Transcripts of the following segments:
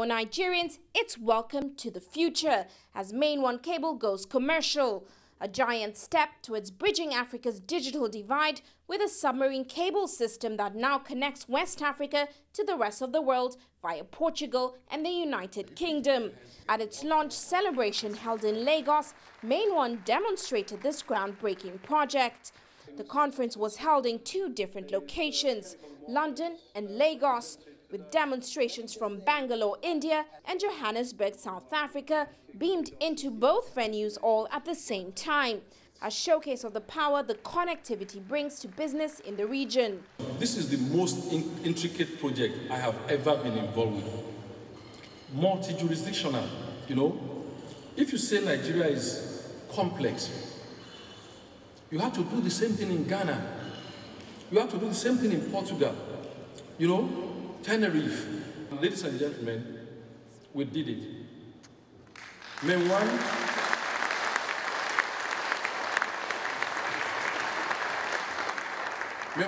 For Nigerians, it's welcome to the future as Main One Cable goes commercial. A giant step towards bridging Africa's digital divide with a submarine cable system that now connects West Africa to the rest of the world via Portugal and the United Kingdom. At its launch celebration held in Lagos, Main One demonstrated this groundbreaking project. The conference was held in two different locations, London and Lagos, with demonstrations from Bangalore, India and Johannesburg, South Africa, beamed into both venues all at the same time. A showcase of the power the connectivity brings to business in the region. This is the most intricate project I have ever been involved with. Multi-jurisdictional, you know. If you say Nigeria is complex, you have to do the same thing in Ghana. You have to do the same thing in Portugal, you know. Tenerife. Ladies and gentlemen, we did it. Main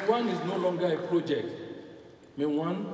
One is no longer a project. Main One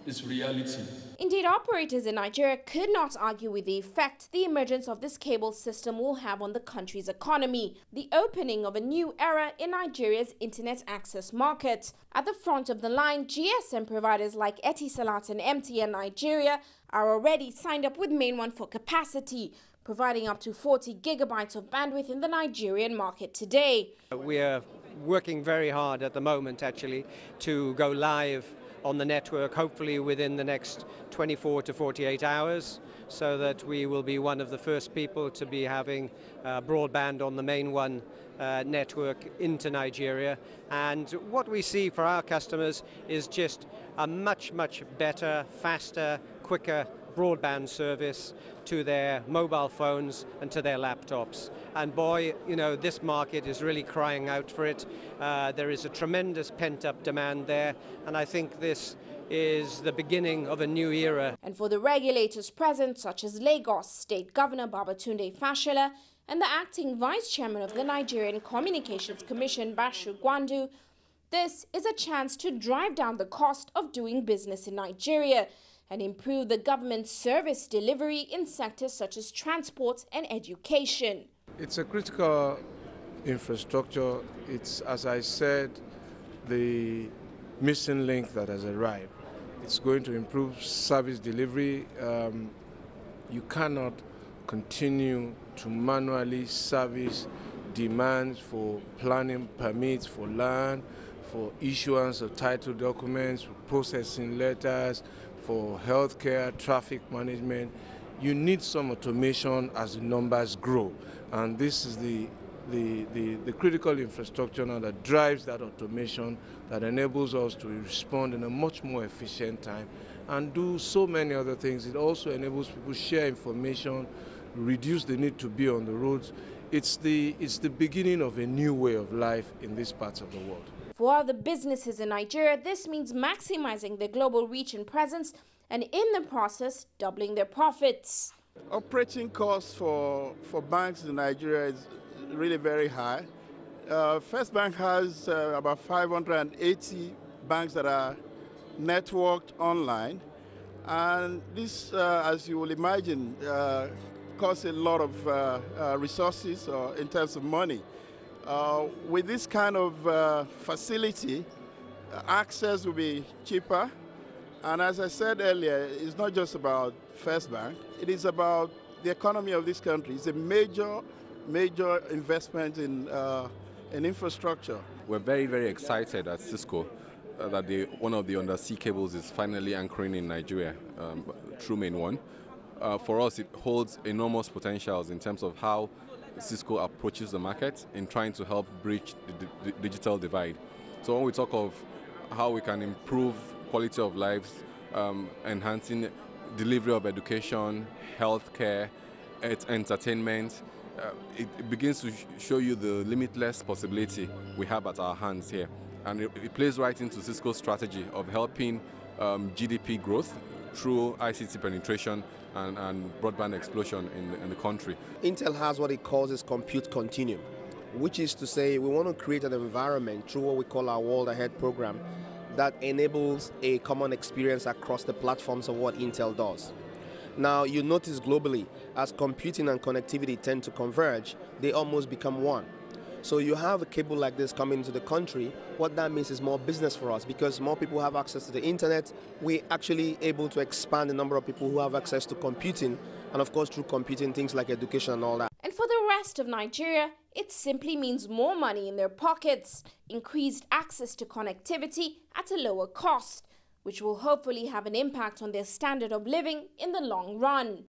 is reality. Indeed, operators in Nigeria could not argue with the effect the emergence of this cable system will have on the country's economy, the opening of a new era in Nigeria's internet access market. At the front of the line, GSM providers like Etisalat and MTN Nigeria are already signed up with Main One for capacity, providing up to 40 gigabytes of bandwidth in the Nigerian market today. We are working very hard at the moment, actually, to go live on the network, hopefully within the next 24 to 48 hours, so that we will be one of the first people to be having broadband on the Main One network into Nigeria. And what we see for our customers is just a much, much better, faster, quicker broadband service to their mobile phones and to their laptops. And boy, you know, this market is really crying out for it. There is a tremendous pent-up demand there, and I think this is the beginning of a new era. And for the regulators present, such as Lagos State Governor Babatunde Fashola and the acting Vice Chairman of the Nigerian Communications Commission, Bashu Gwandu, this is a chance to drive down the cost of doing business in Nigeria and improve the government's service delivery in sectors such as transport and education. It's a critical infrastructure. It's, as I said, the missing link that has arrived. It's going to improve service delivery. You cannot continue to manually service demands for planning permits for land, for issuance of title documents, for processing letters, for healthcare, traffic management. You need some automation as the numbers grow. And this is the critical infrastructure now that drives that automation, that enables us to respond in a much more efficient time and do so many other things. It also enables people to share information, reduce the need to be on the roads. It's the beginning of a new way of life in these parts of the world. For other businesses in Nigeria, this means maximizing their global reach and presence and in the process, doubling their profits. Operating costs for banks in Nigeria is really very high. First Bank has about 580 banks that are networked online. And this, as you will imagine, costs a lot of resources in terms of money. With this kind of facility, access will be cheaper. And as I said earlier, it's not just about First Bank. It is about the economy of this country. It's a major investment in infrastructure. We're very, very excited at Cisco that one of the undersea cables is finally anchoring in Nigeria through Main One. For us, it holds enormous potentials in terms of how Cisco approaches the market in trying to help bridge the digital divide. So when we talk of how we can improve quality of lives, enhancing delivery of education, healthcare, entertainment, it begins to show you the limitless possibility we have at our hands here. And it plays right into Cisco's strategy of helping GDP growth through ICT penetration and broadband explosion in the country. Intel has what it calls its compute continuum, which is to say we want to create an environment through what we call our World Ahead program that enables a common experience across the platforms of what Intel does. Now, you notice globally, as computing and connectivity tend to converge, they almost become one. So you have a cable like this coming into the country. What that means is more business for us, because more people have access to the internet. We're actually able to expand the number of people who have access to computing, and of course through computing, things like education and all that. And for the rest of Nigeria, it simply means more money in their pockets, increased access to connectivity at a lower cost, which will hopefully have an impact on their standard of living in the long run.